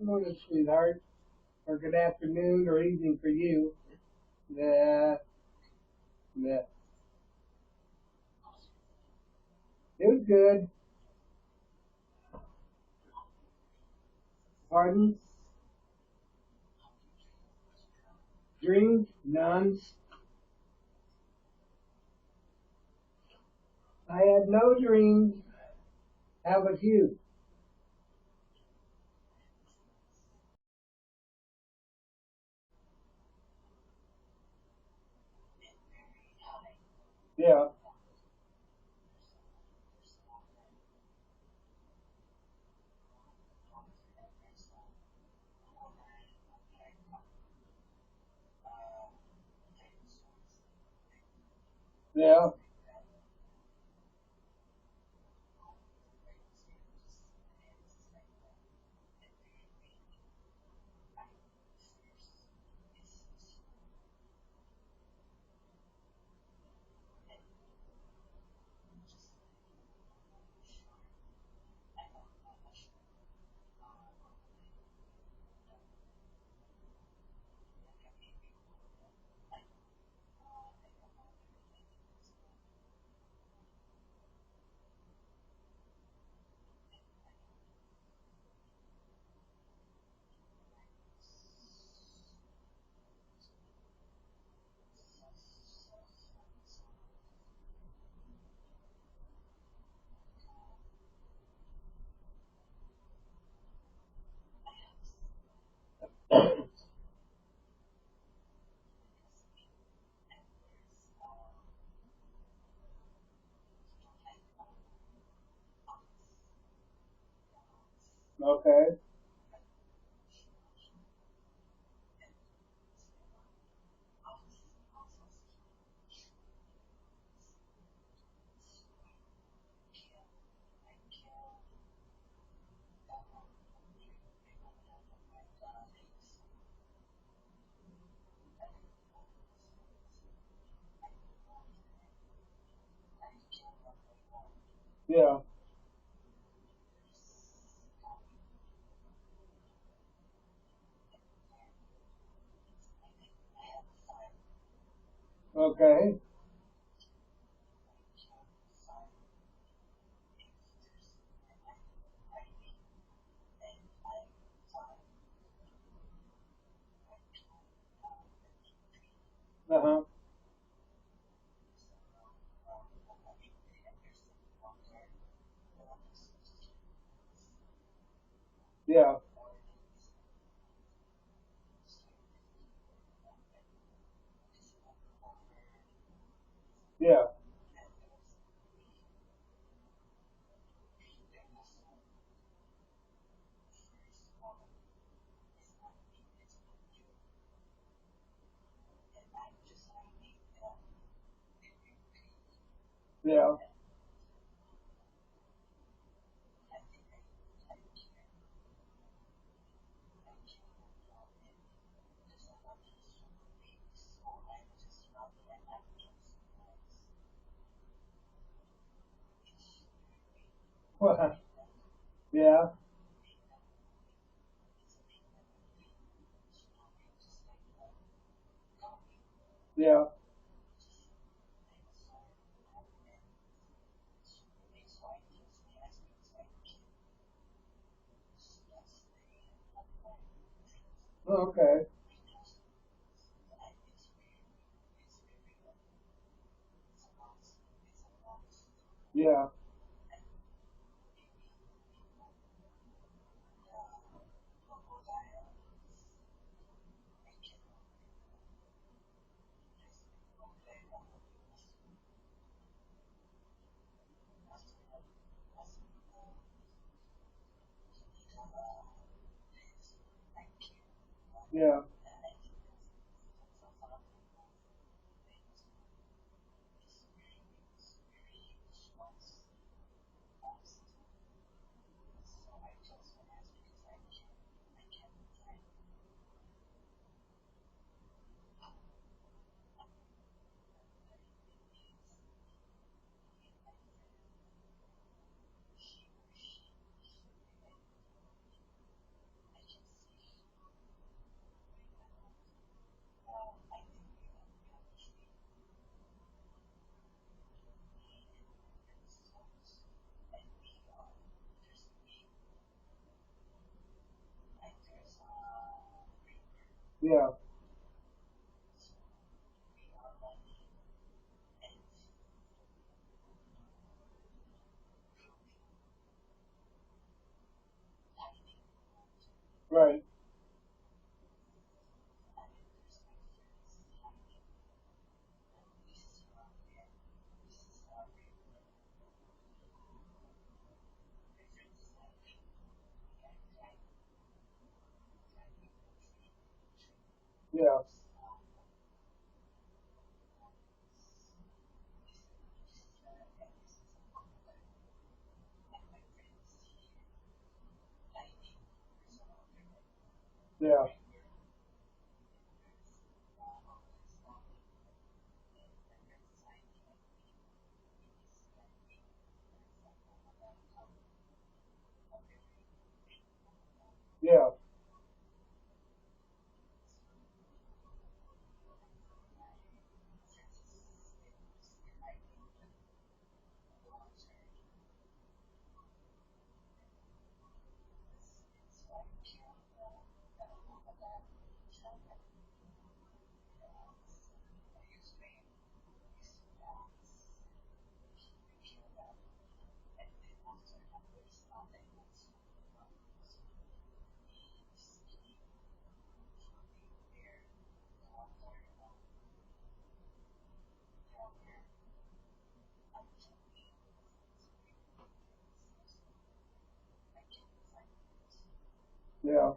Morning, sweetheart, or good afternoon or evening for you. Yeah, yeah. It was good. Pardon? Dreams? None. I had no dreams. How about you? Yeah, yeah, okay, yeah. Okay. Uh huh. Yeah. Yeah. Yeah. Yeah. Yeah. Okay. Yeah. Yeah. Yeah. Right. Yeah. Yeah. Yeah. Yeah.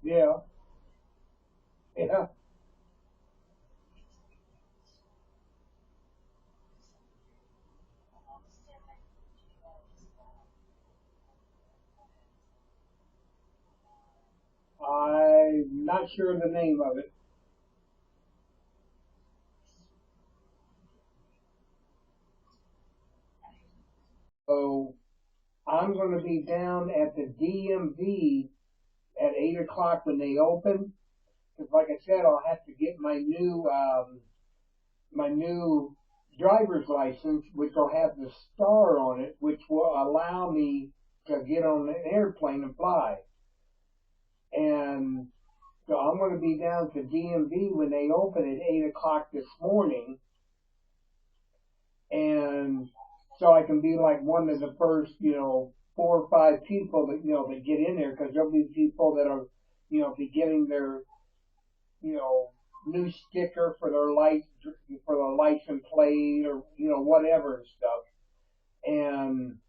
Yeah, yeah. I'm not sure the name of it. So I'm going to be down at the DMV at 8 o'clock when they open. Because, like I said, I'll have to get my new driver's license, which will have the star on it, which will allow me to get on an airplane and fly. And so I'm going to be down to DMV when they open at 8 o'clock this morning, and so I can be like one of the first, 4 or 5 people that that get in there, because there'll be people that are, be getting their, you know, new sticker for their license plate, or whatever and stuff. And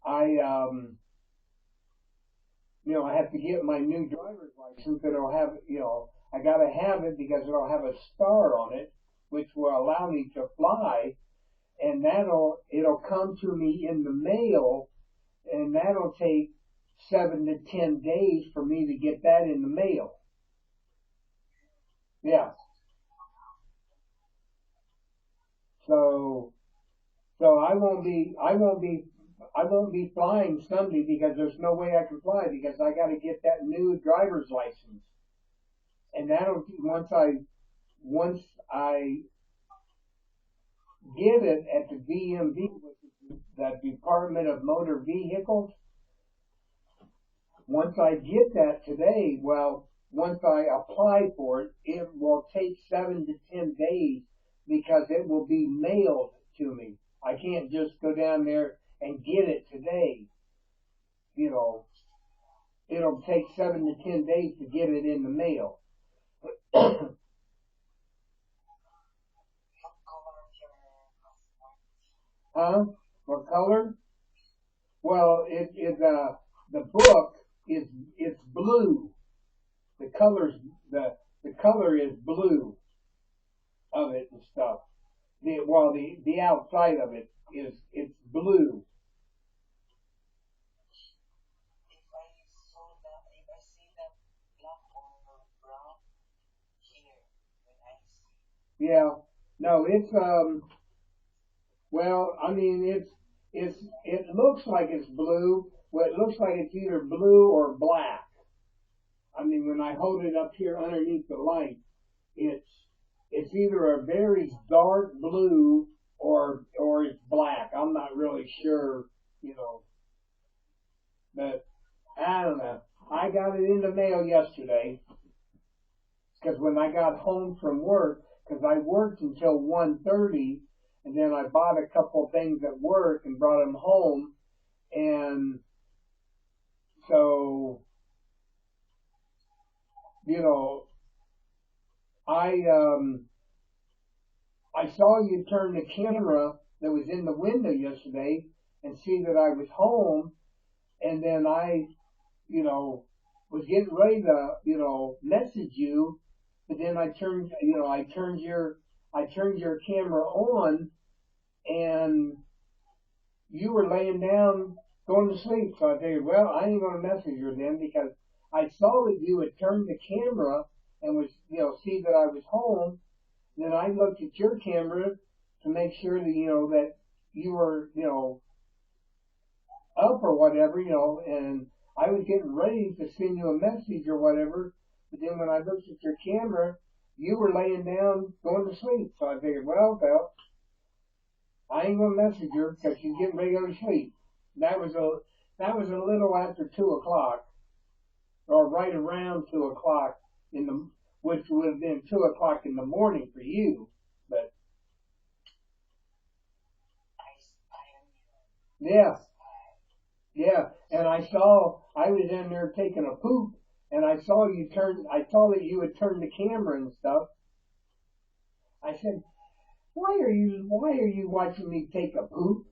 I I have to get my new driver's license that will have, I gotta have it because it'll have a star on it, which will allow me to fly, and it'll come to me in the mail, and that'll take 7 to 10 days for me to get that in the mail. Yeah. So so I won't be flying Sunday because there's no way I can fly because I got to get that new driver's license, and that'll once I get it at the DMV, which is the Department of Motor Vehicles. Once I get that today, well, once I apply for it, it will take 7 to 10 days because it will be mailed to me. I can't just go down there and get it today. You know, it'll take 7 to 10 days to get it in the mail. Huh? What color? Well, the book is blue. The colors the color is blue of it and stuff. The outside of it is it's blue. Yeah. No, it's well, I mean it looks like it's blue. Well, it looks like it's either blue or black. I mean, when I hold it up here underneath the light, it's it's either a very dark blue or it's black. I'm not really sure, you know, but I don't know. I got it in the mail yesterday because when I got home from work, because I worked until 1:30, and then I bought a couple things at work and brought them home, and so you know, I I saw you turn the camera that was in the window yesterday and see that I was home, and then I, you know, was getting ready to, message you, but then I turned your camera on, and you were laying down going to sleep. So I figured, well, I ain't gonna message her then because I saw that you had turned the camera and was, see that I was home. Then I looked at your camera to make sure that that you were, up or whatever, and I was getting ready to send you a message or whatever. But then when I looked at your camera, you were laying down going to sleep. So I figured, well, I ain't gonna message her because she's getting ready to go to sleep. That was a little after 2 o'clock, or right around 2 o'clock in the, which would have been 2 o'clock in the morning for you. But yeah, yeah. And I was in there taking a poop, and I saw that you had turned the camera and stuff. I said, why are you watching me take a poop?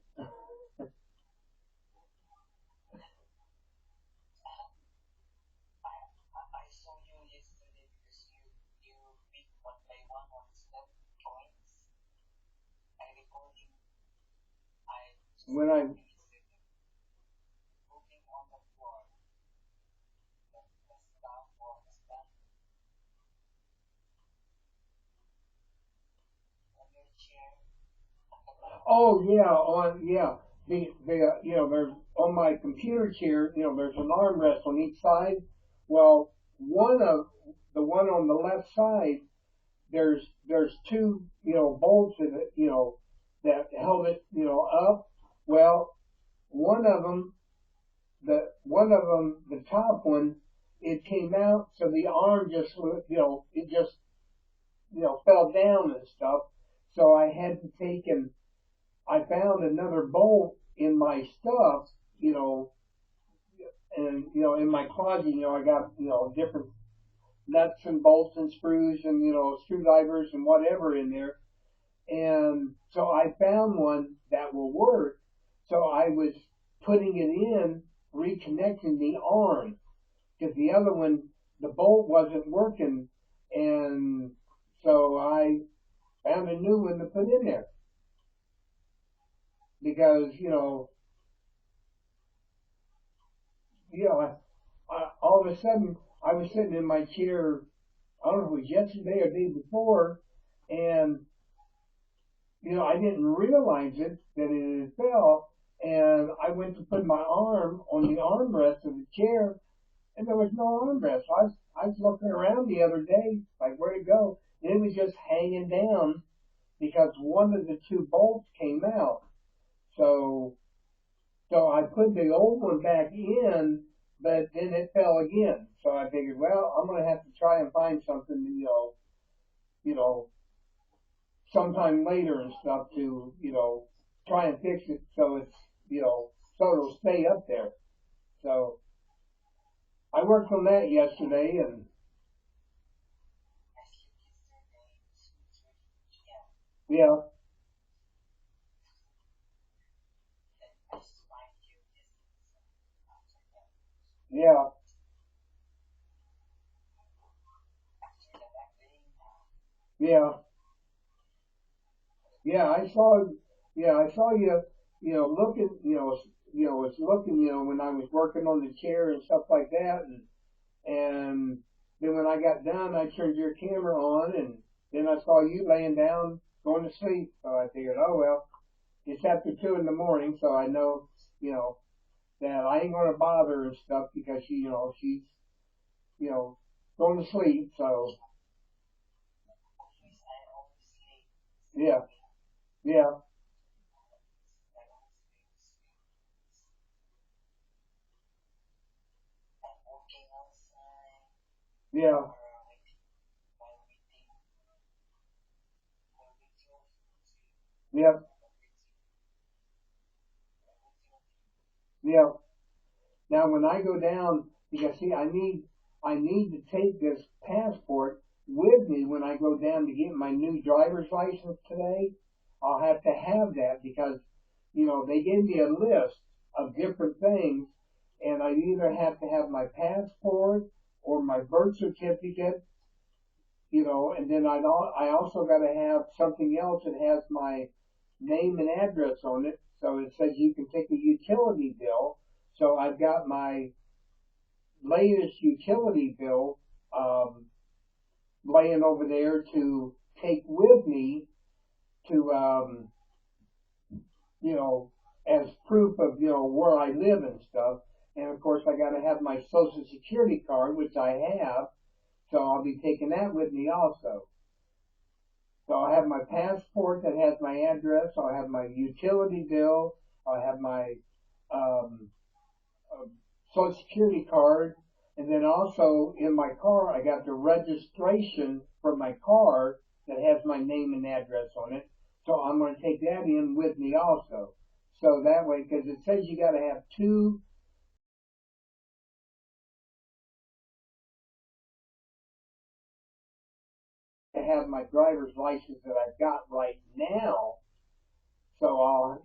when I oh yeah, on yeah. The there's on my computer chair, there's an armrest on each side. Well, one of the one on the left side, there's two, bolts in it, that held it, up. Well, one of them, the top one, it came out, so the arm just, it just, fell down and stuff. So I had to take and I found another bolt in my stuff, you know, and in my closet, I got different nuts and bolts and screws and screwdrivers and whatever in there. And so I found one that will work. So I was putting it in, reconnecting the arm because the other one, the bolt wasn't working, and so I found a new one to put in there because all of a sudden I was sitting in my chair. I don't know if it was yesterday or the day before, and I didn't realize it that it had fell, and I went to put my arm on the armrest of the chair, and there was no armrest. So I was looking around the other day, like where'd it go? And it was just hanging down because one of the two bolts came out. So I put the old one back in, but then it fell again. So I figured, well, I'm gonna have to try and find something, you know, sometime later and stuff to, try and fix it so it's, so it'll stay up there. So I worked on that yesterday, and yeah, yeah, yeah, yeah. I saw you, looking, was looking, when I was working on the chair and stuff like that, and then when I got done, I turned your camera on, and then I saw you laying down, going to sleep. So I figured, oh well, it's after 2 in the morning, so I know, you know, that I ain't gonna bother her and stuff because she's, you know, going to sleep. So yeah, yeah, yeah, yeah, yeah. Now when I go down, because see, I need to take this passport with me when I go down to get my new driver's license today. I'll have to have that because they gave me a list of different things, and I either have to have my passport or my birth certificate, and then I also got to have something else that has my name and address on it. So it says you can take a utility bill. So I've got my latest utility bill um, laying over there to take with me to, you know, as proof of, where I live and stuff. And of course, I got to have my social security card, which I have. So I'll be taking that with me also. So I'll have my passport that has my address. I'll have my utility bill. I'll have my um, uh, social security card. And then also in my car, I got the registration for my car that has my name and address on it. So I'm going to take that in with me also. So that way, because it says you got to have two to have my driver's license that I've got right now. So I'll,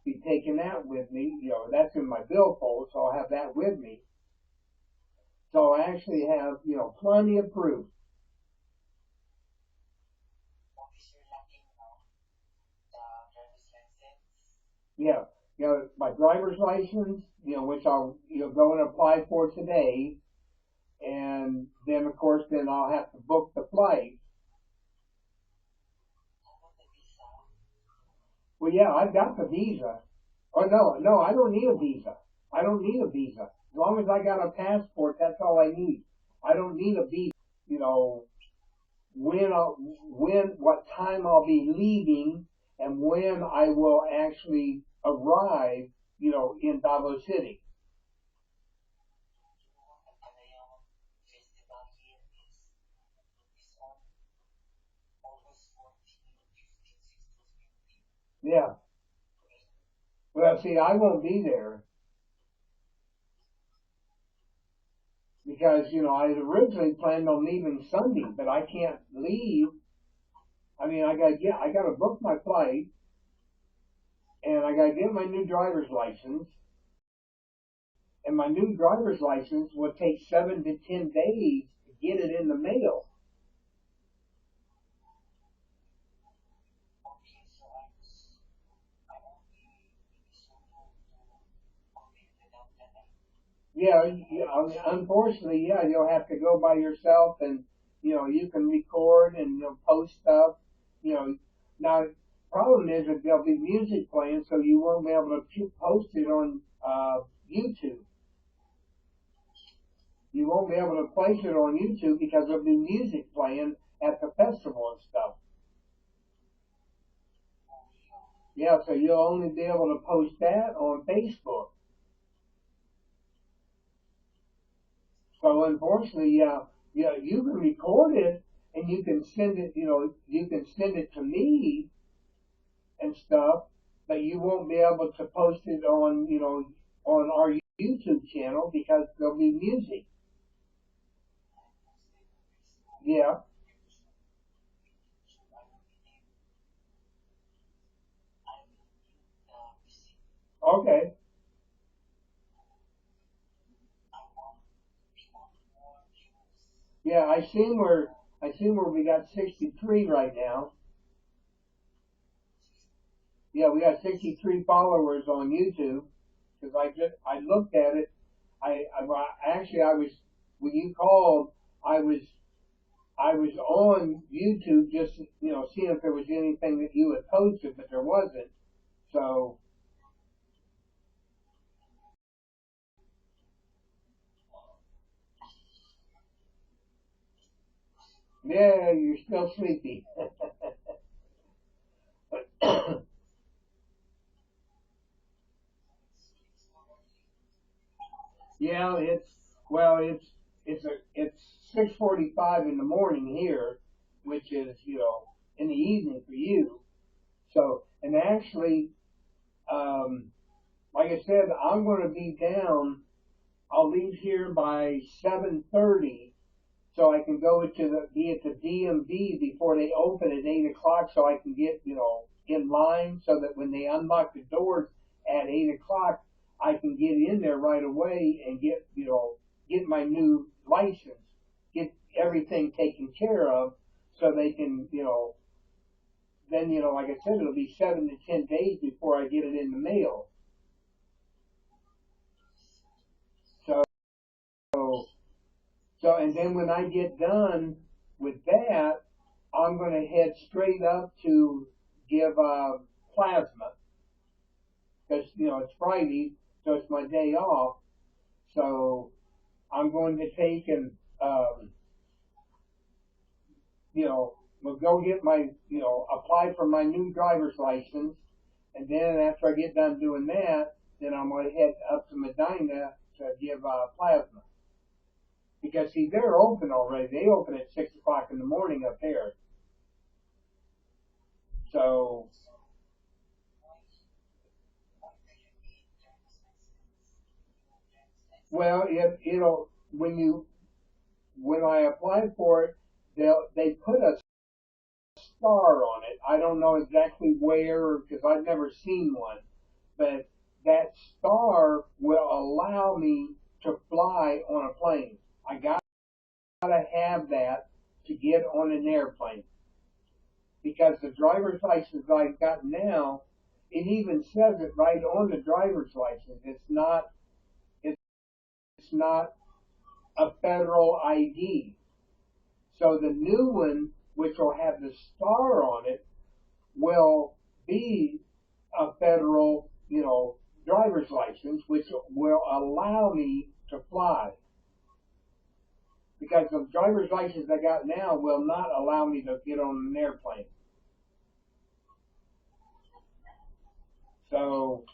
be taking that with me. That's in my billfold, so I'll have that with me. So I actually have, plenty of proof. Yeah. my driver's license, which I'll go and apply for today, and then of course then I'll have to book the flight. Well, yeah, I've got the visa. Oh no, no, I don't need a visa. I don't need a visa. As long as I got a passport, that's all I need. I don't need a visa. You know, what time I'll be leaving, and when I will actually arrive, in Davao City. Yeah. Well, see, I won't be there because, I had originally planned on leaving Sunday, but I can't leave. I mean, I gotta book my flight, and I gotta get my new driver's license, and my new driver's license would take 7 to 10 days to get it in the mail. Yeah, unfortunately, yeah, you'll have to go by yourself, and you can record and post stuff. You know, now problem is that there'll be music playing, so you won't be able to post it on YouTube. You won't be able to place it on YouTube because there'll be music playing at the festival and stuff. Yeah, so you'll only be able to post that on Facebook. So unfortunately, yeah, you can record it and you can send it. You can send it to me and stuff, but you won't be able to post it on on our YouTube channel because there'll be music. Yeah. Okay. Yeah, I seen where we got 63 right now. Yeah, we got 63 followers on YouTube because I looked at it. Actually I was when you called, I was I was on YouTube just seeing if there was anything that you had posted, but there wasn't. So yeah, you're still sleepy. Yeah, it's 6:45 in the morning here, which is in the evening for you. So and actually, um, like I said, I'm going to be down. I'll leave here by 7:30 so I can go to be at the DMV before they open at 8 o'clock, so I can get in line, so that when they unlock the doors at 8 o'clock, I can get in there right away and get my new license, get everything taken care of, so they can then like I said, it'll be 7 to 10 days before I get it in the mail. So and then when I get done with that, I'm going to head straight up to give plasma because it's Friday, so it's my day off. So I'm going to take and we'll go get my apply for my new driver's license, and then after I get done doing that, then I'm going to head up to Medina to give plasma because see they're open already. They open at 6 o'clock in the morning up there. So well, it'll when I apply for it, they put a star on it. I don't know exactly where because I've never seen one, but that star will allow me to fly on a plane. I gotta have that to get on an airplane because the driver's license I've got now, it even says it right on the driver's license. It's not a federal ID. So the new one, which will have the star on it, will be a federal, driver's license, which will allow me to fly. Because the driver's license I got now will not allow me to get on an airplane. So,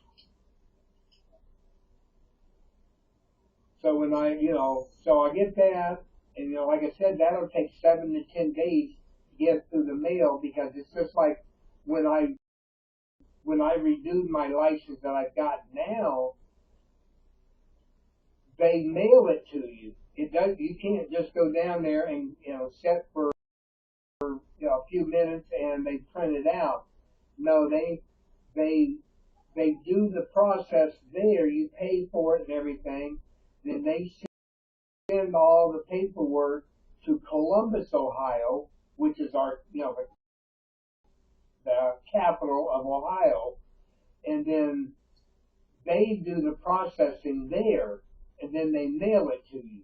so when so I get that, and like I said, that'll take 7 to 10 days to get through the mail because it's just like when I when I renewed my license that I've got now, they mail it to you. It does. You can't just go down there and sit for a few minutes and they print it out. No, they they do the process there. You pay for it and everything. Then they send all the paperwork to Columbus, Ohio, which is our the capital of Ohio, and then they do the processing there, and then they mail it to you.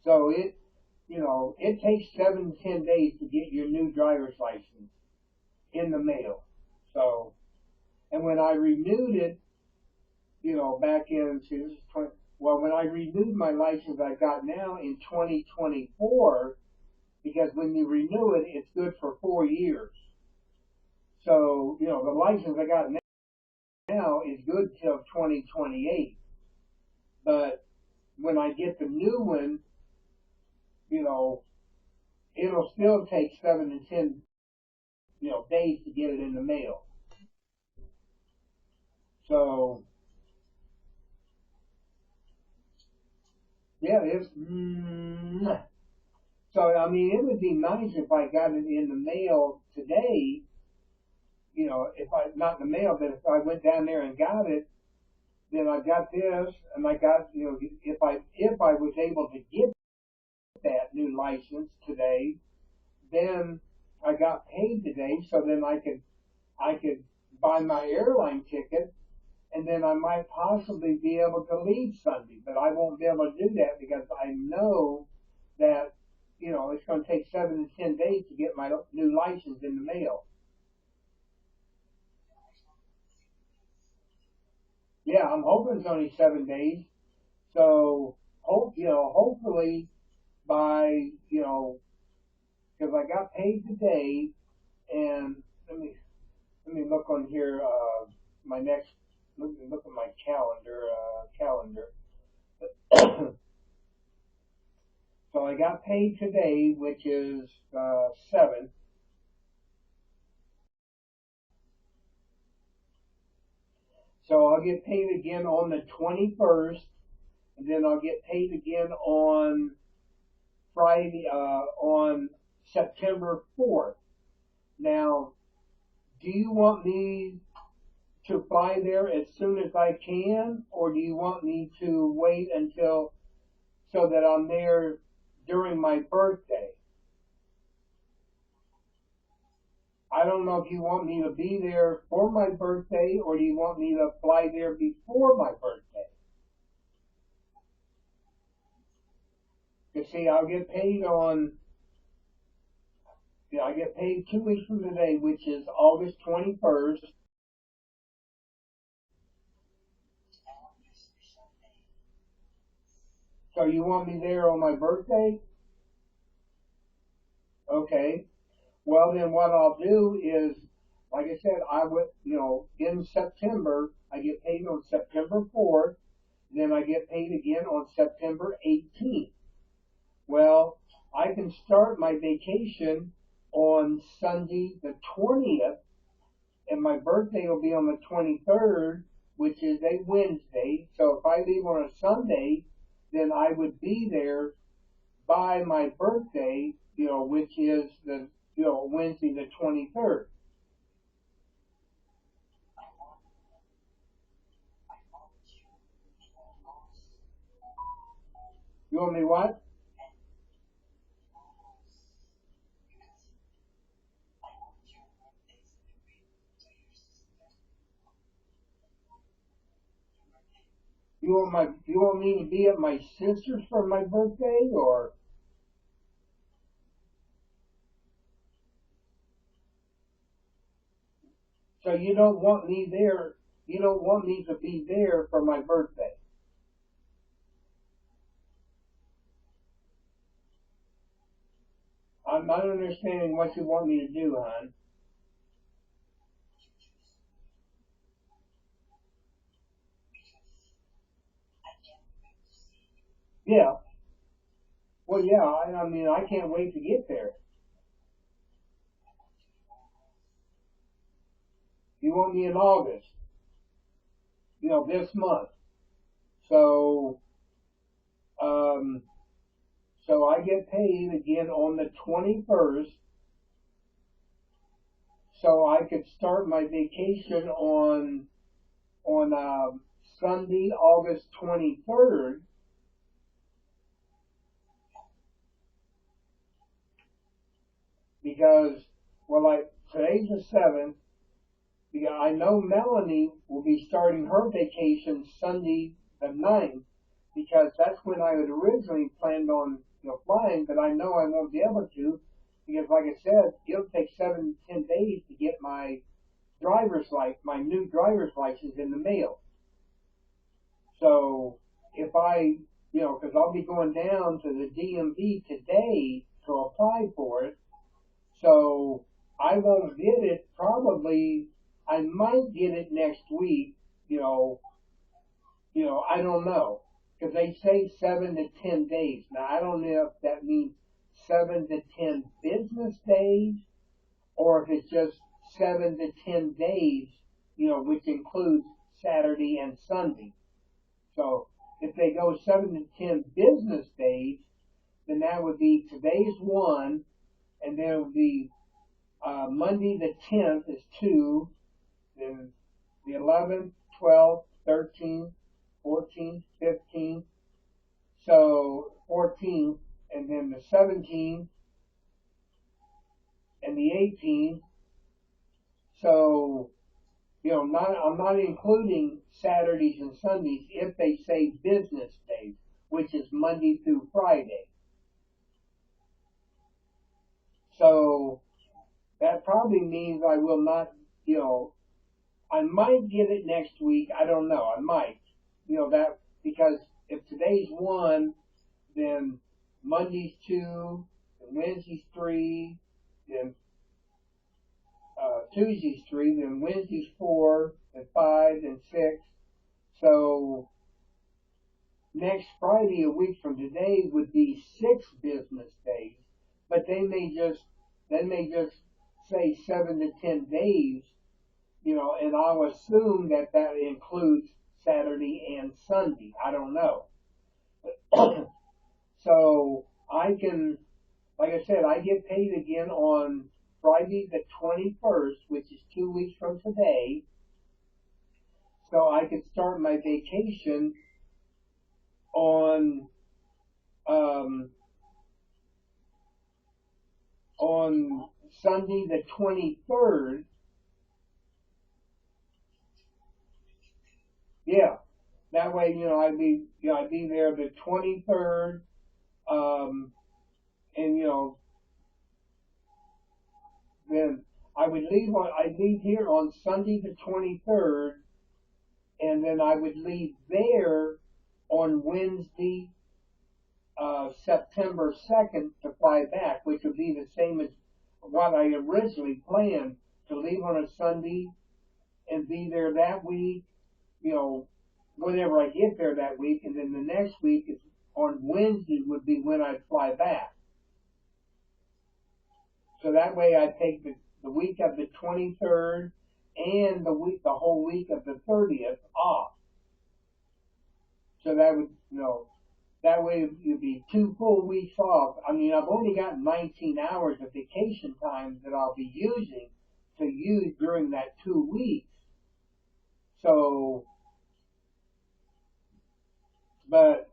So it takes 7 to 10 days to get your new driver's license in the mail. So, and when I renewed it, back in well, when I renewed my license I got now in 2024, because when you renew it, it's good for 4 years. So, the license I got now is good till 2028. But when I get the new one, you know, it'll still take 7 to 10, days to get it in the mail. So, yeah, it's. So, I mean, it would be nice if I got it in the mail today. If I not in the mail, but if I went down there and got it, then I got this, and I got if I was able to get that new license today, then I got paid today, so then I could buy my airline ticket, and then I might possibly be able to leave Sunday, but I won't be able to do that because I know that it's going to take 7 to 10 days to get my new license in the mail. Yeah, I'm hoping it's only 7 days. So hopefully by because I got paid today, and let me look on here. My next look at my calendar. So I got paid today, which is 7th. So I'll get paid again on the 21st, and then I'll get paid again on Friday, on September 4th. Now, do you want me to fly there as soon as I can, or do you want me to wait until so that I'm there during my birthday? I don't know if you want me to be there for my birthday or do you want me to fly there before my birthday? You see, I get paid 2 weeks from today, which is August 21st. So you want me there on my birthday? Okay. Well, then what I'll do is, like I said, I would, in September, I get paid on September 4th, then I get paid again on September 18th. Well, I can start my vacation on Sunday the 20th, and my birthday will be on the 23rd, which is a Wednesday. So if I leave on a Sunday, then I would be there by my birthday, which is the Wednesday the 23rd. You want me what? you want me to be at my sister's for my birthday, or so you don't want me there? You don't want me to be there for my birthday. I'm not understanding what you want me to do, hon. Yeah. Well, yeah. I mean, I can't wait to get there. You want me in August? This month. So, um, so I get paid again on the 21st, so I could start my vacation on Sunday, August 23rd, because well, like today's the 7th. Yeah, I know Melanie will be starting her vacation Sunday the 9th, because that's when I had originally planned on flying, but I know I won't be able to because, like I said, it'll take 7 to 10 days to get my new driver's license in the mail. So if because I'll be going down to the DMV today to apply for it, so I won't get it probably. I might get it next week. You know, I don't know because they say 7 to 10 days. Now I don't know if that means 7 to 10 business days or if it's just 7 to 10 days. Which includes Saturday and Sunday. So if they go 7 to 10 business days, then that would be today's one, and then it would be Monday the 10th is two, then the 11th, 12th, 13th, 14th, 15th, so 14th, and then the 17th and the 18th. So I'm not including Saturdays and Sundays if they say business days, which is Monday through Friday. So that probably means I will not, I might get it next week. I don't know. I might, that because if today's one, then Monday's two, then Wednesday's three, then Tuesday's three, then Wednesday's four, then five, then six. So next Friday, a week from today, would be 6 business days. But they may just say 7 to 10 days, and I'll assume that that includes Saturday and Sunday. I don't know. So I can, like I said, I get paid again on Friday the 21st, which is 2 weeks from today. So I could start my vacation on um, on Sunday the 23rd. Yeah, that way I'd be there the 23rd, um, and then I'd leave here on Sunday the 23rd, and then I would leave there on Wednesday, September 2nd to fly back, which would be the same as what I originally planned to leave on a Sunday and be there that week, you know, whenever I get there that week, and then the next week is on Wednesday would be when I'd fly back. So that way I'd take the week of the 23rd and the whole week of the 30th off. So that would, that way it'd be 2 full weeks off. I mean, I've only got 19 hours of vacation time that I'll be using to use during that 2 weeks. So, but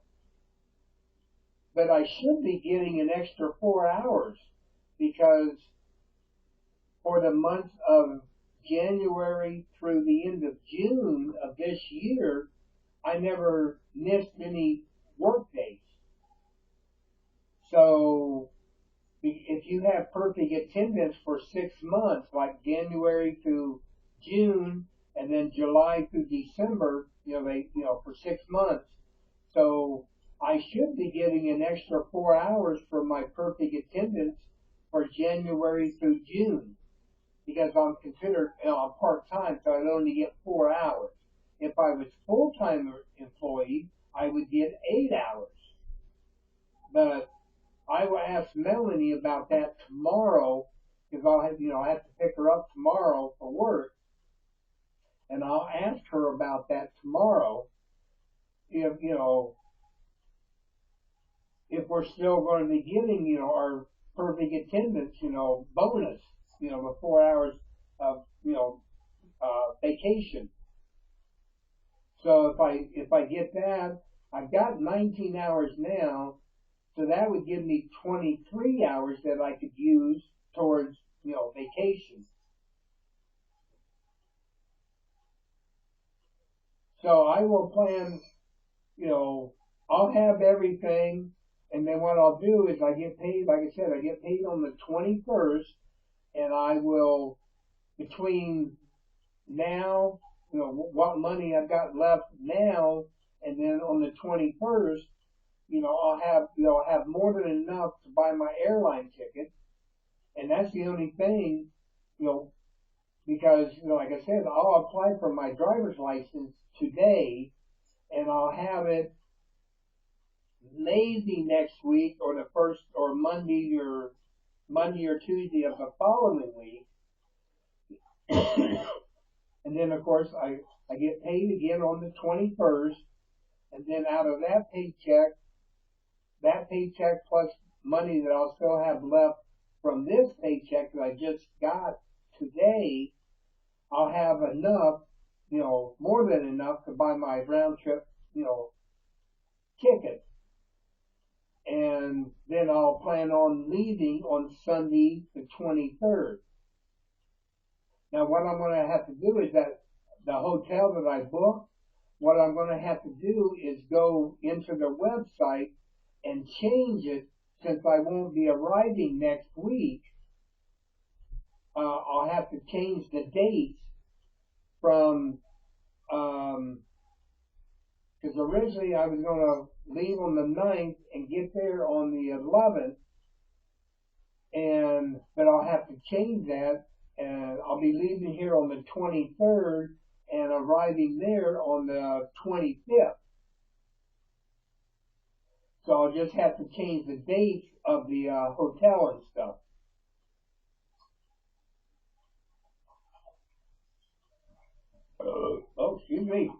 I should be getting an extra 4 hours because for the month of January through the end of June of this year, I never missed any work days. So if you have perfect attendance for 6 months, like January to June, and then July through December, for 6 months. So I should be getting an extra 4 hours for my perfect attendance for January through June because I'm considered part time, so I'd only get 4 hours. If I was full time employee, I would get 8 hours. But I will ask Melanie about that tomorrow because I have to pick her up tomorrow for work, and I'll ask her about that tomorrow. If if we're still going to be getting our perfect attendance bonus the 4 hours of vacation. So if I get that, I've got 19 hours now, so that would give me 23 hours that I could use towards vacation. So I will plan, you know, I'll have everything, and then what I'll do is I get paid, like I said, I get paid on the 21st, and I will, between now, what money I've got left now, and then on the 21st, I'll have more than enough to buy my airline ticket, and that's the only thing, you know, because, like I said, I'll apply for my driver's license today, and I'll have it maybe next week or the first or Monday or Tuesday of the following week. And then of course I get paid again on the 21st, and then out of that paycheck plus money that I'll still have left from this paycheck that I just got today, I'll have enough, more than enough to buy my round trip, ticket. And then I'll plan on leaving on Sunday the 23rd. Now, what I'm going to have to do is that the hotel that I booked, what I'm going to have to do is go into the website and change it since I won't be arriving next week. I'll have to change the dates from, because originally I was going to leave on the 9th and get there on the 11th, but I'll have to change that, and I'll be leaving here on the 23rd and arriving there on the 25th. So I'll just have to change the dates of the hotel and stuff. Oh, excuse me.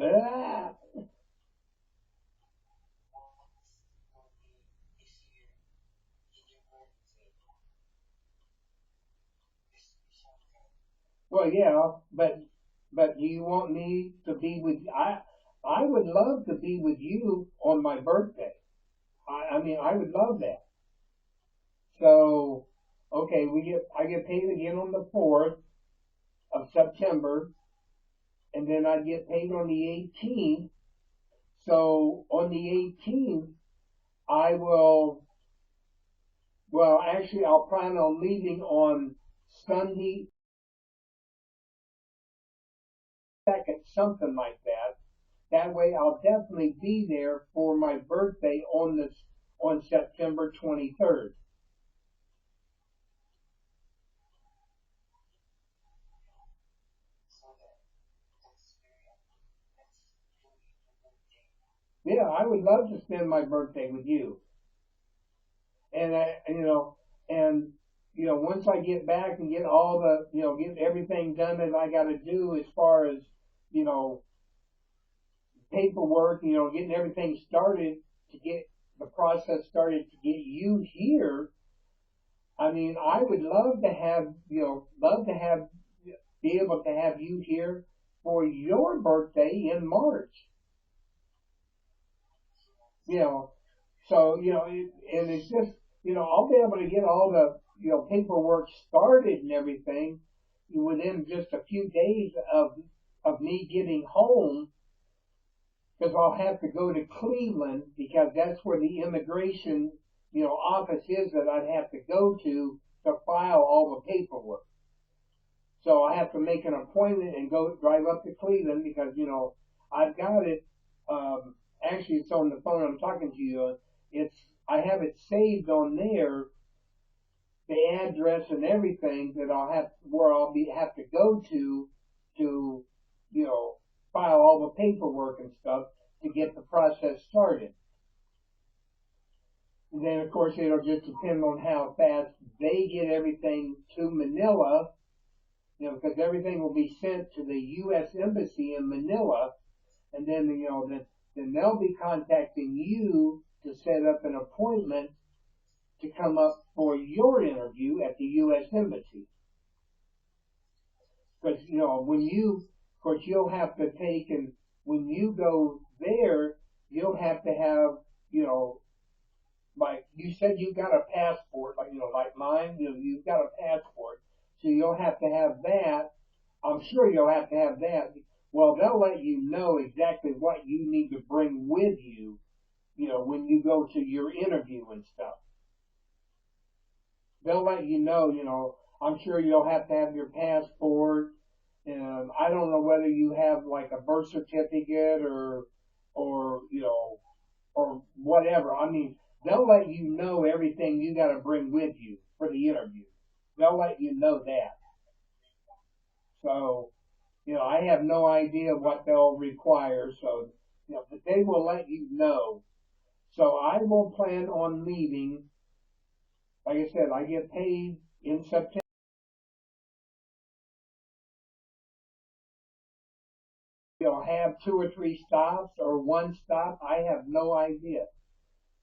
Ah. Well, yeah, but do you want me to be with? I would love to be with you on my birthday. I mean, I would love that. So, okay, I get paid again on the 4th of September, and then I get paid on the 18th. So on the 18th, I will. Well, actually, I'll plan on leaving on Sunday, second, something like that. That way, I'll definitely be there for my birthday on September 23rd. Yeah, I would love to spend my birthday with you. And and once I get back and get all the, get everything done that I got to do as far as, you know, paperwork, getting everything started to get the process started to get you here. I mean, I would love to have, be able to have you here for your birthday in March. You know, so and it's just, I'll be able to get all the, paperwork started and everything within just a few days of me getting home. because I'll have to go to Cleveland because that's where the immigration, office is that I'd have to go to file all the paperwork. So I have to make an appointment and go drive up to Cleveland because, I've got it. Actually, it's on the phone. I'm talking to you. I have it saved on there, the address and everything that have to go to, file all the paperwork and stuff to get the process started. And then, of course, it'll just depend on how fast they get everything to Manila, because everything will be sent to the U.S. Embassy in Manila, and then, then they'll be contacting you to set up an appointment to come up for your interview at the U.S. Embassy. Because, of course, you'll have to when you go there, you'll have to have, like you said, you've got a passport, like mine, you've got a passport. So you'll have to have that. I'm sure you'll have to have that. Well, they'll let you know exactly what you need to bring with you, when you go to your interview and stuff. They'll let you know, I'm sure you'll have to have your passport. And I don't know whether you have like a birth certificate or, or whatever. I mean, they'll let you know everything you got to bring with you for the interview. They'll let you know that. So, I have no idea what they'll require. So, but they will let you know. So I will plan on leaving. Like I said, I get paid in September. They'll have 2 or 3 stops or one stop. I have no idea.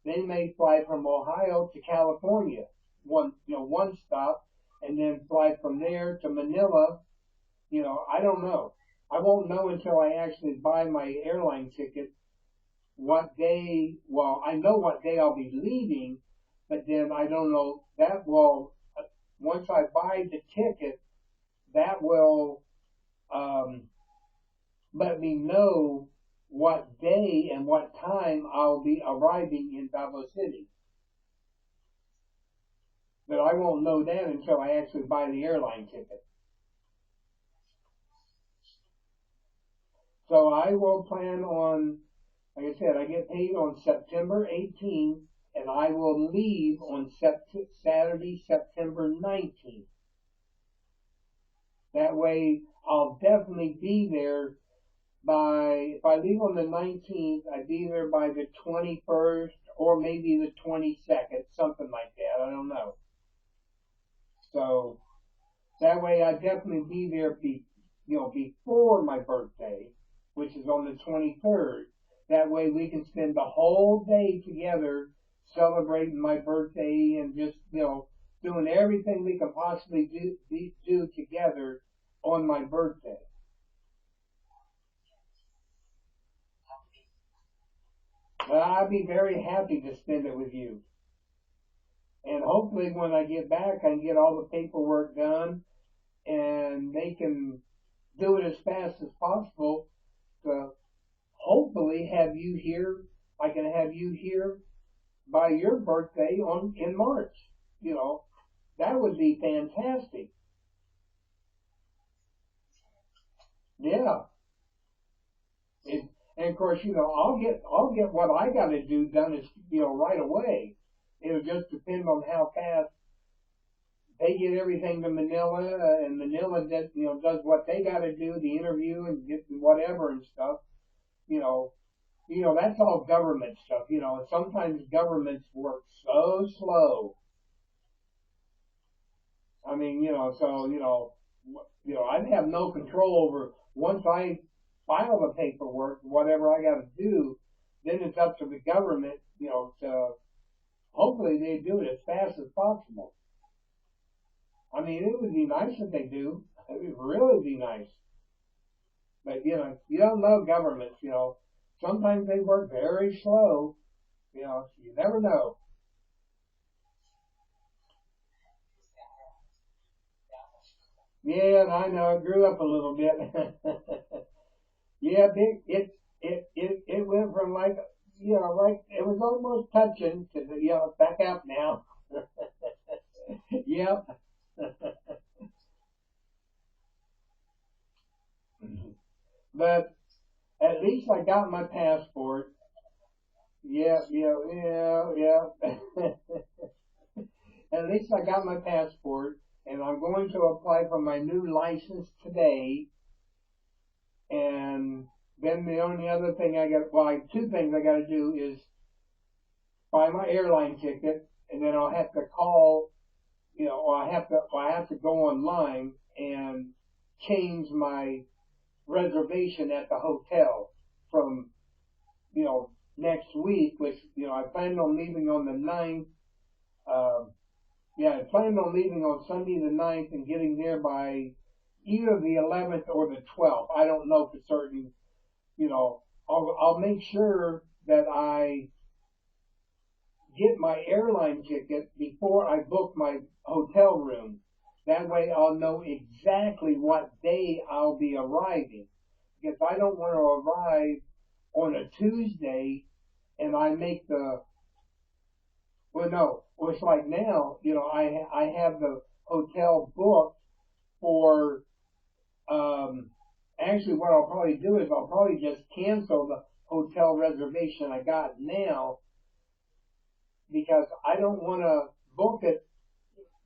They may fly from Ohio to California, one stop, and then fly from there to Manila. I don't know. I won't know until I actually buy my airline ticket what day. Well, I know what day I'll be leaving, but then I don't know. That will, once I buy the ticket, that will um, let me know what day and what time I'll be arriving in Davao City. But I won't know that until I actually buy the airline ticket. So I will plan on, like I said, I get paid on September 18th, and I will leave on Saturday, September 19th. That way, I'll definitely be there if I leave on the 19th, I'd be there by the 21st or maybe the 22nd, something like that. I don't know. So that way I'd definitely be there before my birthday, which is on the 23rd. That way we can spend the whole day together celebrating my birthday and just, doing everything we can possibly do together on my birthday. I'd be very happy to spend it with you. And hopefully when I get back, I can get all the paperwork done and they can do it as fast as possible to hopefully have you here. I can have you here by your birthday in March. That would be fantastic. Yeah. It, and of course, I'll get what I got to do done is right away. It'll just depend on how fast they get everything to Manila, and Manila does what they got to do, the interview and get whatever and stuff. You know, that's all government stuff. Sometimes governments work so slow. I mean, so I'd have no control over once I file the paperwork, whatever I got to do. Then it's up to the government, to hopefully they do it as fast as possible. I mean, it would be nice if they do. It would really be nice. But you don't know governments. Sometimes they work very slow. You never know. Yeah, I know. I grew up a little bit. Yeah, it it went from like, like it was almost touching to, back up now. Yep. But at least I got my passport. Yeah, yeah. At least I got my passport, and I'm going to apply for my new license today. And then the only other thing two things I got to do is buy my airline ticket, and then I'll have to call, or I have to go online and change my reservation at the hotel from, next week, which, I planned on leaving on the 9th. Um, yeah, I planned on leaving on Sunday the 9th and getting there by either the 11th or the 12th. I don't know for certain. I'll make sure that I get my airline ticket before I book my hotel room. That way I'll know exactly what day I'll be arriving. Because I don't want to arrive on a Tuesday and I make well, no, well, it's like now, I have the hotel booked for, actually what I'll probably do is I'll probably just cancel the hotel reservation I got now because I don't want to book it.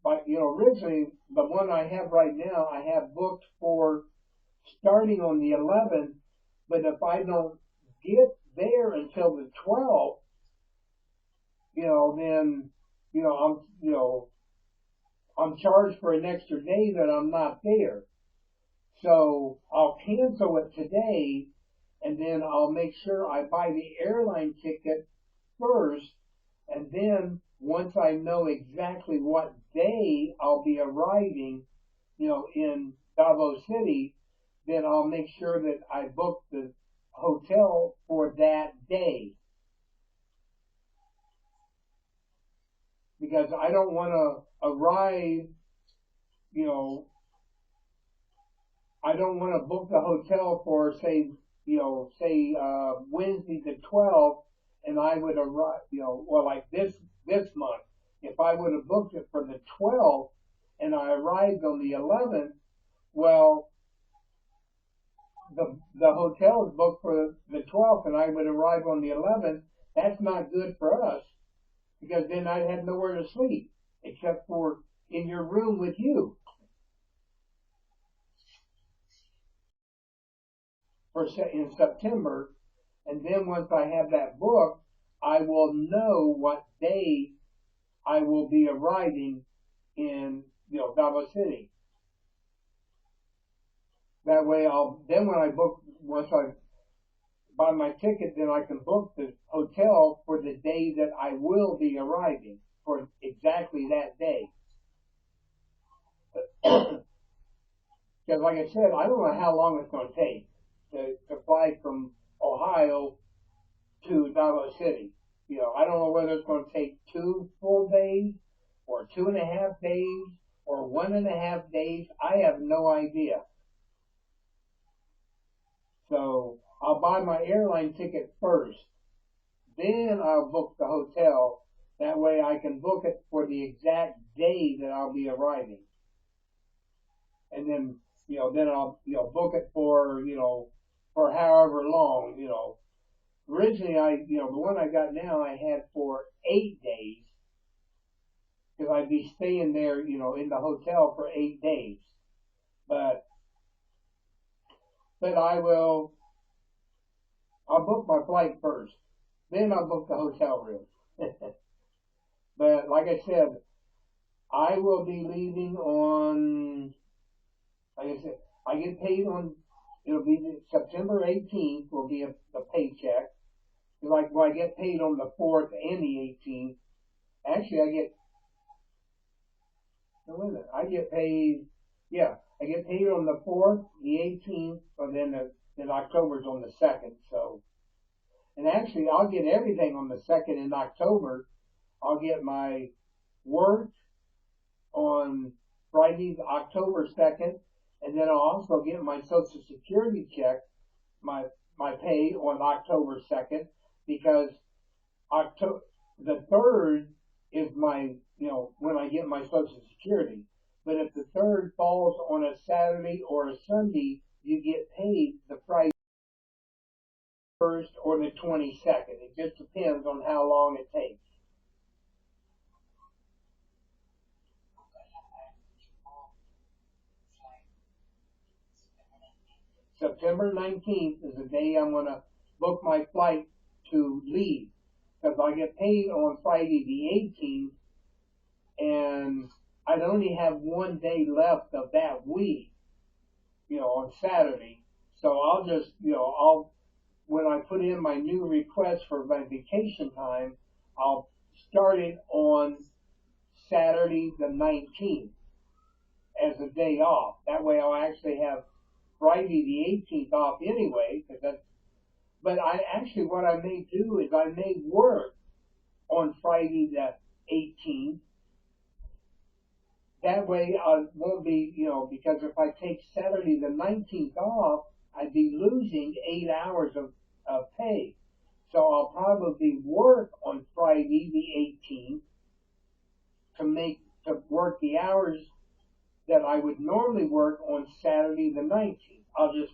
But, originally the one I have right now, I have booked for starting on the 11th, but if I don't get there until the 12th, then, you know, I'm, you know, I'm charged for an extra day that I'm not there. So I'll cancel it today and then I'll make sure I buy the airline ticket first. And then once I know exactly what day I'll be arriving, in Davao City, then I'll make sure that I book the hotel for that day because I don't want to arrive, you know, I don't want to book the hotel for say Wednesday the 12th, and I would arrive, well, like this month. If I would have booked it for the 12th and I arrived on the 11th, well, the hotel is booked for the 12th, and I would arrive on the 11th. That's not good for us because then I'd have nowhere to sleep except for in your room with you in September. And then once I have that book, I will know what day I will be arriving in, Davao City. That way when I book, once I buy my ticket, then I can book the hotel for the day that I will be arriving for exactly that day. Because like I said, I don't know how long it's going to take to fly from Ohio to Davao City. I don't know whether it's going to take 2 full days or 2.5 days or 1.5 days. I have no idea. So I'll buy my airline ticket first. Then I'll book the hotel. That way I can book it for the exact day that I'll be arriving. And then I'll, book it for however long, Originally, the one I got now, I had for 8 days because I'd be staying there, in the hotel for 8 days. But, but I'll book my flight first. Then I'll book the hotel room. But like I said, I will be leaving on, like I said, I get paid it'll be September 18th will be a paycheck. Like, well, I get paid on the 4th and the 18th. Actually, wait a minute, I get paid on the 4th, the 18th, and then October's on the 2nd. So, and actually, I'll get everything on the 2nd in October. I'll get my work on Friday, October 2nd, and then I'll also get my Social Security check, my my pay on October 2nd because October the 3rd is my, when I get my Social Security. But if the 3rd falls on a Saturday or a Sunday, you get paid the Friday 1st or the 22nd. It just depends on how long it takes. September 19th is the day I'm going to book my flight to leave because I get paid on Friday the 18th and I'd only have one day left of that week, on Saturday. So I'll just, when I put in my new request for my vacation time, I'll start it on Saturday the 19th as a day off. That way I'll actually have Friday the 18th off anyway, but what I may do is I may work on Friday the 18th. That way I won't be, because if I take Saturday the 19th off, I'd be losing 8 hours of pay. So I'll probably work on Friday the 18th to work the hours that I would normally work on Saturday the 19th. I'll just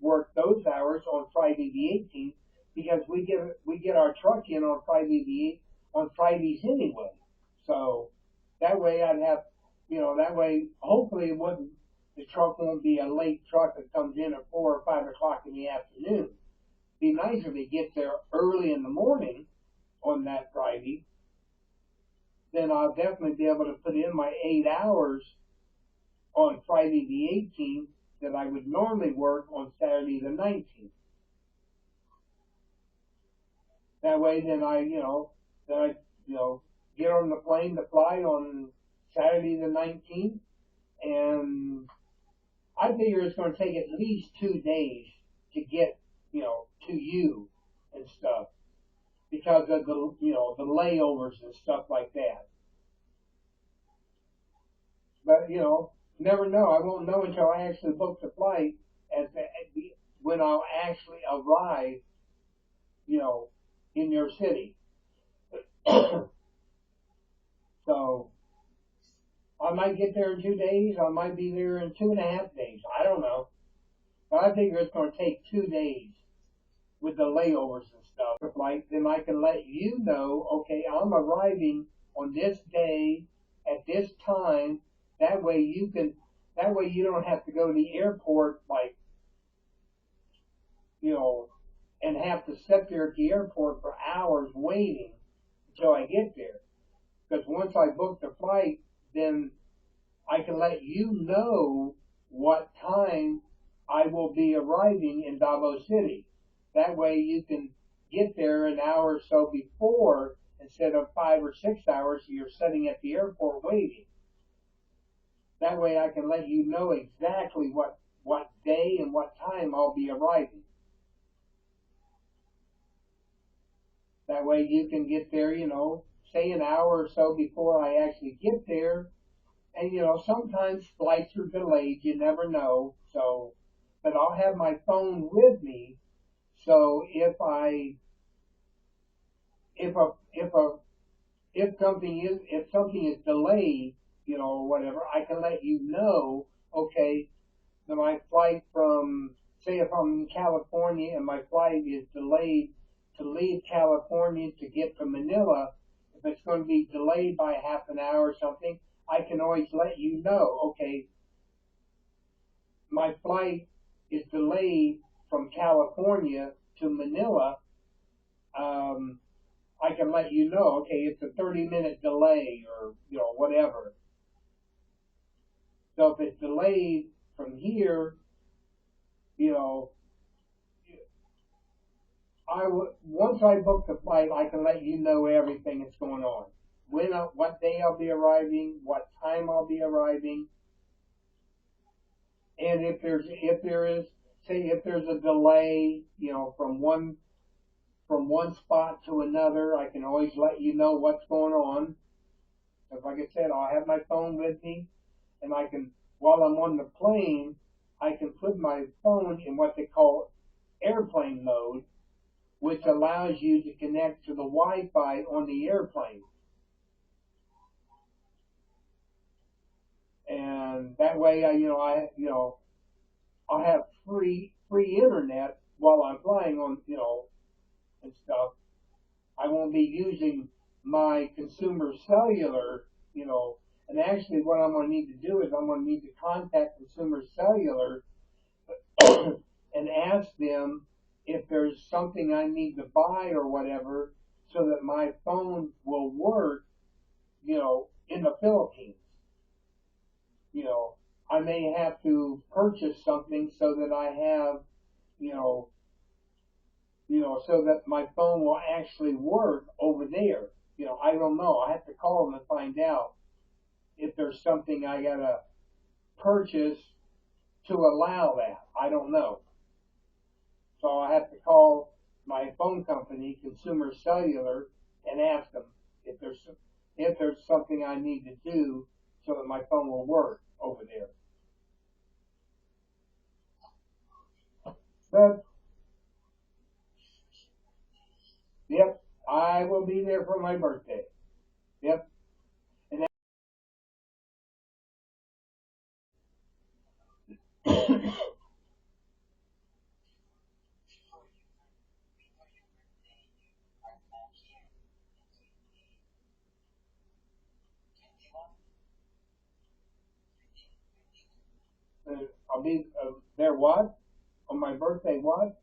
work those hours on Friday the 18th because we get our truck in on on Fridays anyway. So that way that way hopefully the truck won't be a late truck that comes in at 4 or 5 o'clock in the afternoon. Be nice if it gets there early in the morning on that Friday. Then I'll definitely be able to put in my 8 hours on Friday the 18th that I would normally work on Saturday the 19th. That way, then I, get on the plane to fly on Saturday the 19th, and I figure it's going to take at least 2 days to get, to you and stuff because of the layovers and stuff like that. But never know. I won't know until I actually book the flight when I'll actually arrive, you know, in your city. So I might get there in 2 days. I might be there in 2.5 days. I don't know. But I figure it's going to take 2 days with the layovers and stuff. Like then I can let you know. Okay, I'm arriving on this day at this time. That way you can. That way you don't have to go to the airport like you know, and have to sit there at the airport for hours waiting until I get there. Because once I book the flight, then I can let you know what time I will be arriving in Davao City. That way you can get there an hour or so before instead of 5 or 6 hours you're sitting at the airport waiting. That way I can let you know exactly what day and what time I'll be arriving. That way you can get there, say an hour or so before I actually get there. And, sometimes flights are delayed. You never know. So, but I'll have my phone with me. So if something is delayed, or whatever, I can let you know, okay, my flight say if I'm in California and my flight is delayed to leave California to get to Manila, if it's going to be delayed by half an hour or something, I can always let you know, okay, my flight is delayed from California to Manila. I can let you know, okay, it's a 30-minute delay or, whatever. So if it's delayed from here, you know, once I book the flight, I can let you know everything that's going on. What day I'll be arriving, what time I'll be arriving, and if there's a delay, from one spot to another, I can always let you know what's going on. Because like I said, I'll have my phone with me, and while I'm on the plane, I can put my phone in what they call airplane mode, which allows you to connect to the Wi-Fi on the airplane. And that way, I have free internet while I'm flying on, and stuff. I won't be using my consumer cellular, and actually what I'm going to need to do is I'm going to need to contact consumer cellular and ask them if there's something I need to buy or whatever so that my phone will work, in the Philippines. You know, I may have to purchase something so that I have, you know, so that my phone will actually work over there. I don't know. I have to call them and find out if there's something I gotta purchase to allow that. I don't know. So I have to call my phone company, Consumer Cellular, and ask them if there's something I need to do so that my phone will work over there. But yep, I will be there for my birthday. Yep, and I'll be there. What on my birthday? What?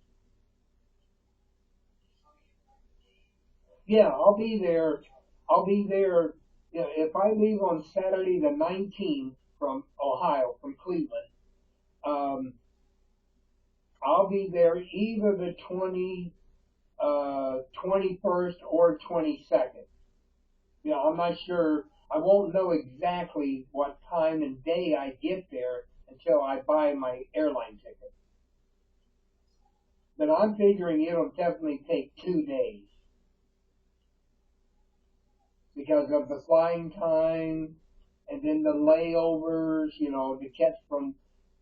Yeah, I'll be there. I'll be there. If I leave on Saturday the 19th from Ohio, from Cleveland, um, I'll be there either the 21st or 22nd. I'm not sure. I won't know exactly what time and day I get there until I buy my airline ticket. But I'm figuring it'll definitely take 2 days because of the flying time and then the layovers, to catch from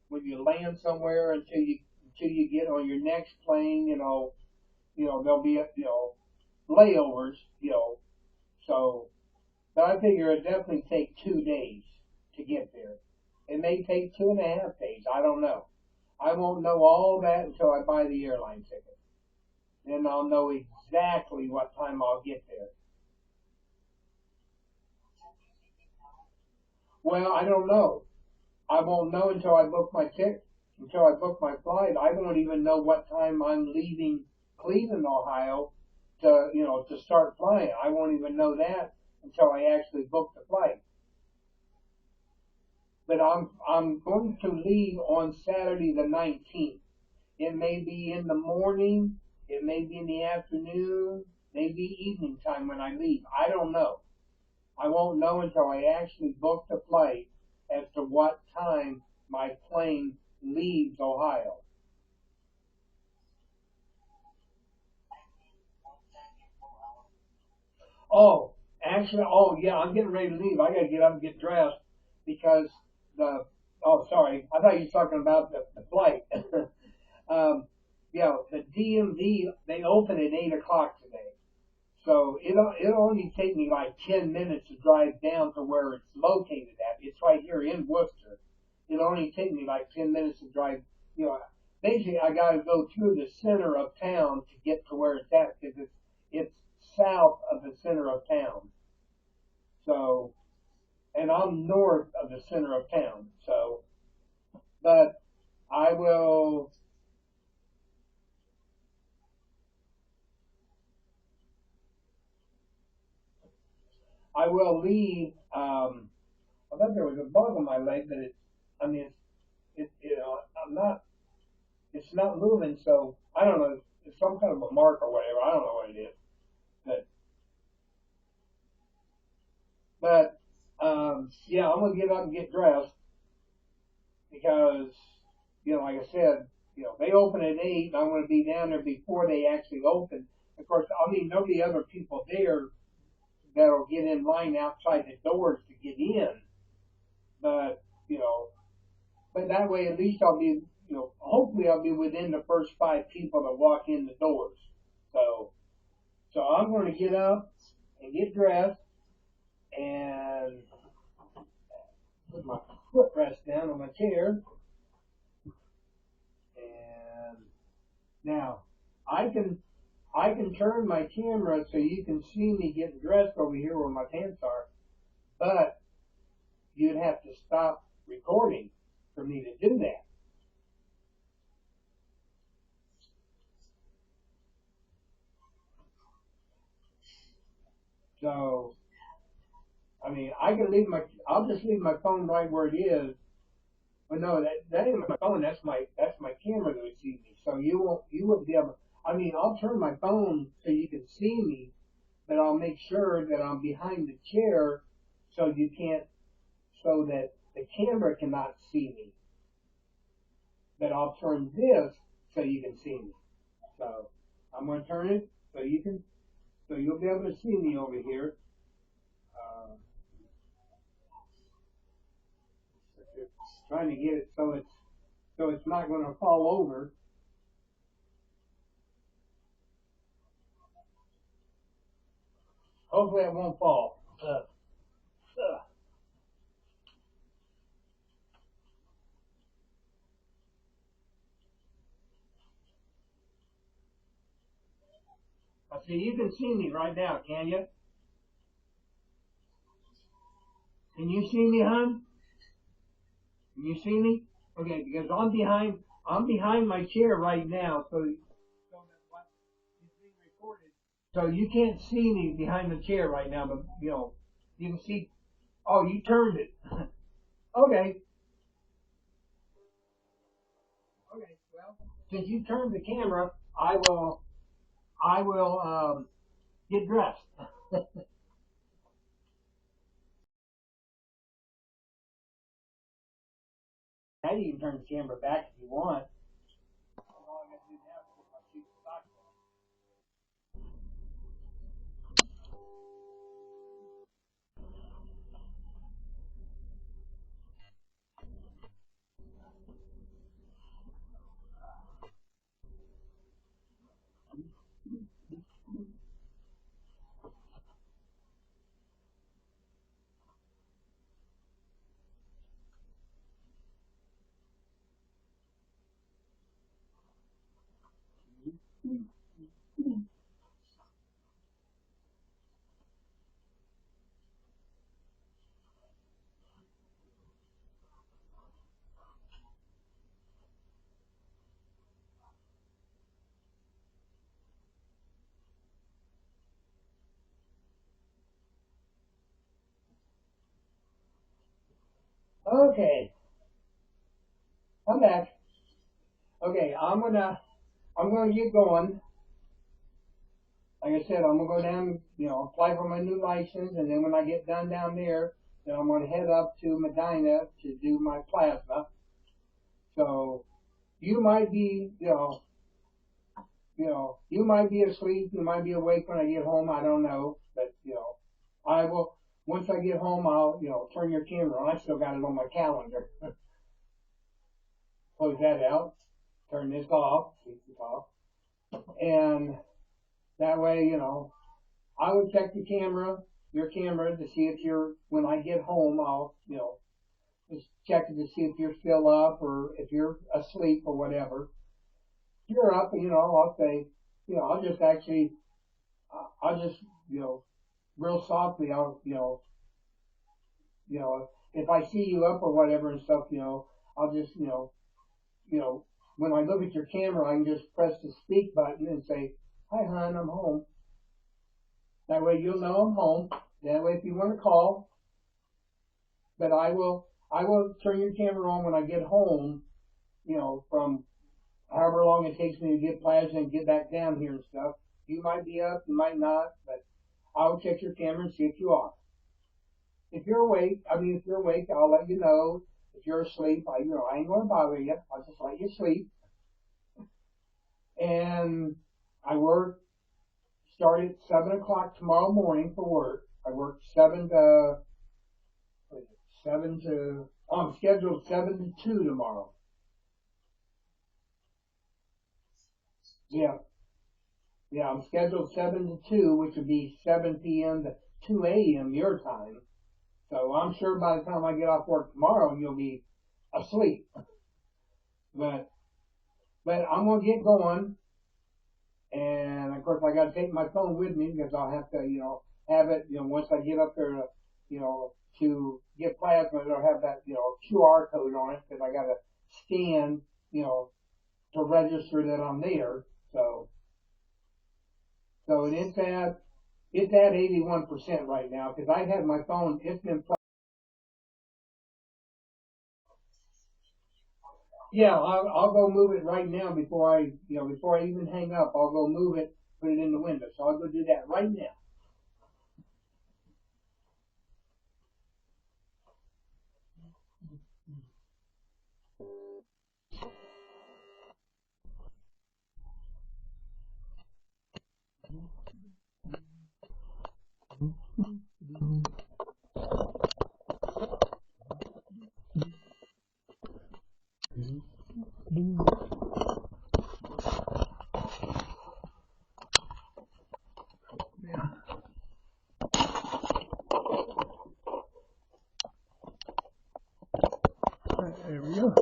when you land somewhere until you get on your next plane, there'll be layovers, so but I figure it definitely take 2 days to get there. It may take 2.5 days. I don't know. I won't know all that until I buy the airline ticket. Then I'll know exactly what time I'll get there. Well, I don't know. I won't know until I book my ticket, until I book my flight. I won't even know what time I'm leaving Cleveland, Ohio, to start flying. I won't even know that until I actually book the flight. But I'm going to leave on Saturday the 19th. It may be in the morning, it may be in the afternoon, maybe evening time when I leave. I don't know. I won't know until I actually book the flight as to what time my plane leaves Ohio. Oh, actually, oh yeah, I'm getting ready to leave. I gotta get up and get dressed because the. Oh, sorry, I thought you were talking about the flight. Yeah, the DMV they open at 8 o'clock today, so it'll only take me like 10 minutes to drive down to where it's located at. It's right here in Wooster. It'll only take me like 10 minutes to drive. You know, basically I got to go through the center of town to get to where it's at because it's south of the center of town. So, and I'm north of the center of town. So, but I will I will leave. I thought there was a bug on my leg, but I mean, I'm not. It's not moving, so I don't know. It's some kind of a mark or whatever. I don't know what it is, but yeah, I'm gonna get up and get dressed because like I said, they open at 8, and I'm gonna be down there before they actually open. Of course, I mean there'll be other people there that'll get in line outside the doors to get in, but but that way at least I'll be hopefully I'll be within the first 5 people that walk in the doors. So, so I'm going to get up and get dressed and put my footrest down on my chair. And now I can turn my camera so you can see me getting dressed over here where my pants are, but you'd have to stop recording for me to do that. So, I mean, I'll just leave my phone right where it is. But no, that ain't my phone. That's my camera that would see me. So you won't be able. I mean, I'll turn my phone so you can see me, but I'll make sure that I'm behind the chair so you can't, so that the camera cannot see me. But I'll turn this so you can see me. So I'm going to turn it so you'll be able to see me over here. Uh, trying to get it so it's not going to fall over. Hopefully it won't fall. See, you can see me right now, can you? Can you see me, hon? Can you see me? Okay, because I'm behind my chair right now, so that what is being recorded. So you can't see me behind the chair right now, but you can see. Oh, you turned it. Okay. Okay. Well, since you turned the camera, I will get dressed. Now you can turn the camera back if you want. All I got to do now is put my shoes and socks on. Okay, I'm back. Okay, I'm gonna get going. Like I said, I'm gonna go down, apply for my new license, and then when I get done down there, then I'm gonna head up to Medina to do my plasma. So you might be, you might be asleep, you might be awake when I get home. I don't know, but I will. Once I get home, I'll, turn your camera on. I still got it on my calendar. Close that out. Turn this off. Switch it off, and that way, I would check your camera to see if you're, when I get home, I'll, just check it to see if you're still up or if you're asleep or whatever. If you're up, I'll say, I'll just actually, I'll just, real softly, if I see you up or whatever and stuff, I'll just, when I look at your camera, I can just press the speak button and say, hi, hon, I'm home. That way you'll know I'm home. That way if you want to call, but I will turn your camera on when I get home, from however long it takes me to get plasma and get back down here and stuff. You might be up, you might not, but I'll check your camera and see if you are. If you're awake, if you're awake, I'll let you know. If you're asleep, I ain't gonna bother you. I'll just let you sleep. And I start at 7 o'clock tomorrow morning for work. I work I'm scheduled 7 to 2 tomorrow. Yeah, yeah. I'm scheduled 7 to 2, which would be 7 p.m. to 2 a.m. your time. So I'm sure by the time I get off work tomorrow, you'll be asleep. But I'm gonna get going, and of course I got to take my phone with me because I'll have to, have it, once I get up there, to get plasma, it'll have that, QR code on it because I got to scan, you know, to register that I'm there. So it's at 81% right now because I had my phone. It's been Yeah, I'll go move it right now before I even hang up. I'll go move it, put it in the window. So I'll go do that right now. There we go.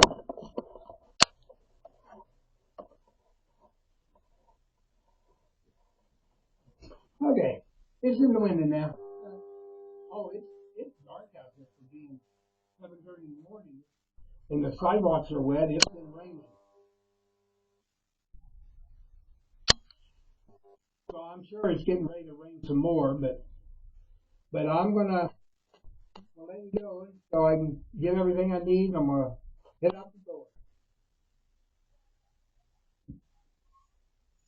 Okay, it's in the window now. Oh, it's dark out there for being 7:30 in the morning. And the sidewalks are wet. It's been raining. So I'm sure it's getting ready to rain some more, but I'm gonna let you go so I can get everything I need. I'm gonna head out the door.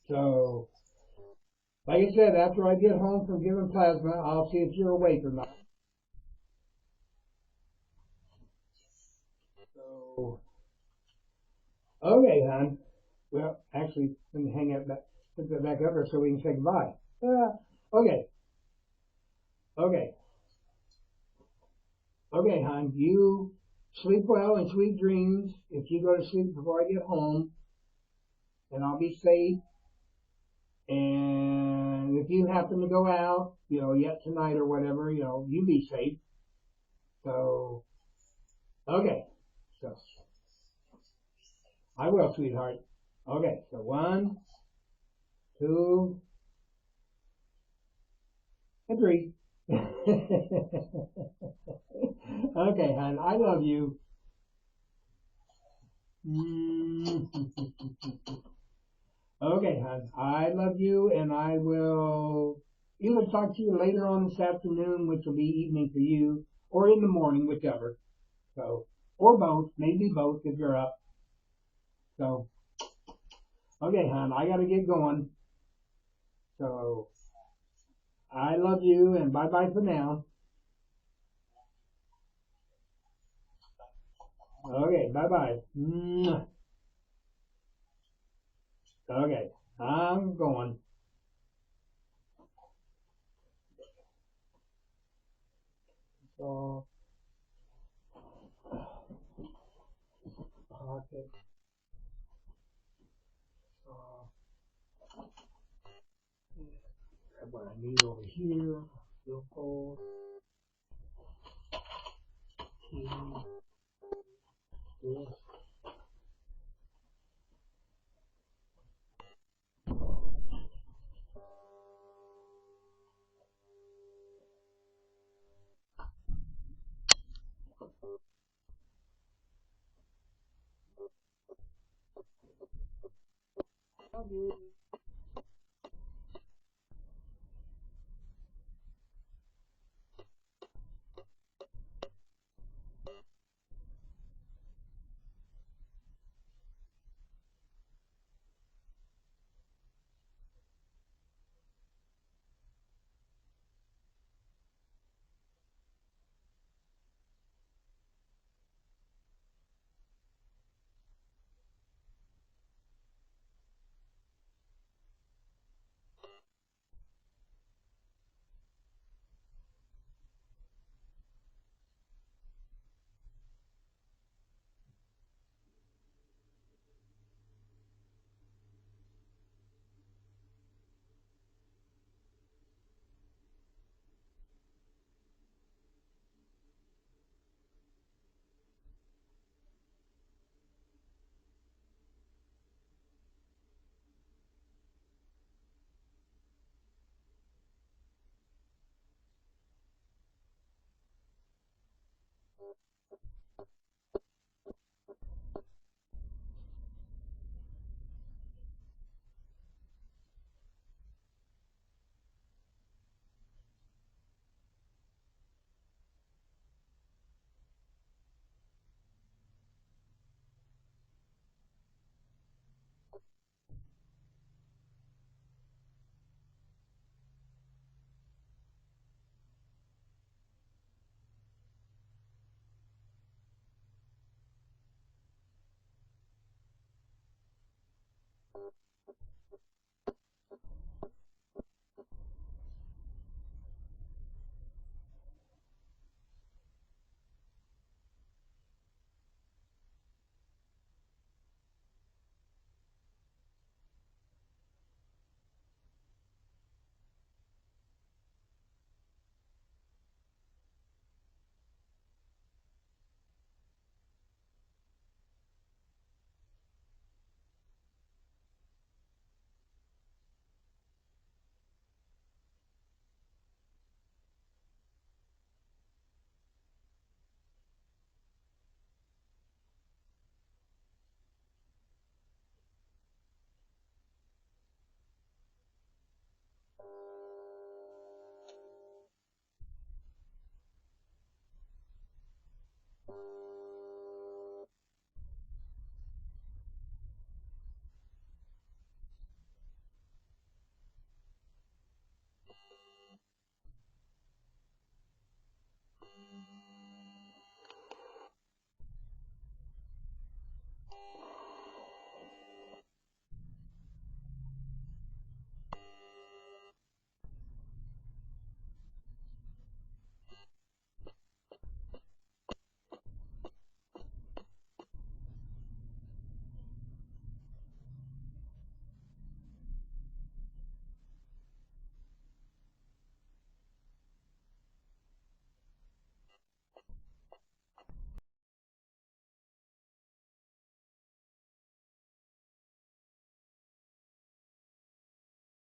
So, like I said, after I get home from giving plasma, I'll see if you're awake or not. So, okay, hon. Well, actually, let me hang it back, put that back up there so we can say goodbye. Okay, okay, okay, hon. You sleep well and sweet dreams. If you go to sleep before I get home, then I'll be safe. And if you happen to go out, yet tonight or whatever, you be safe. So, okay. So, I will, sweetheart. Okay, so 1, 2, and 3. Okay, hon. I love you. Okay, hon. I love you, and I will either talk to you later on this afternoon, which will be evening for you, or in the morning, whichever. So, or both, maybe both if you're up. So, okay, hon. I gotta get going. So, I love you, and bye bye for now. Okay, bye bye. Okay, I'm going. So, pocket. So, grab what I need over here. Billfold. Key. This. Love you.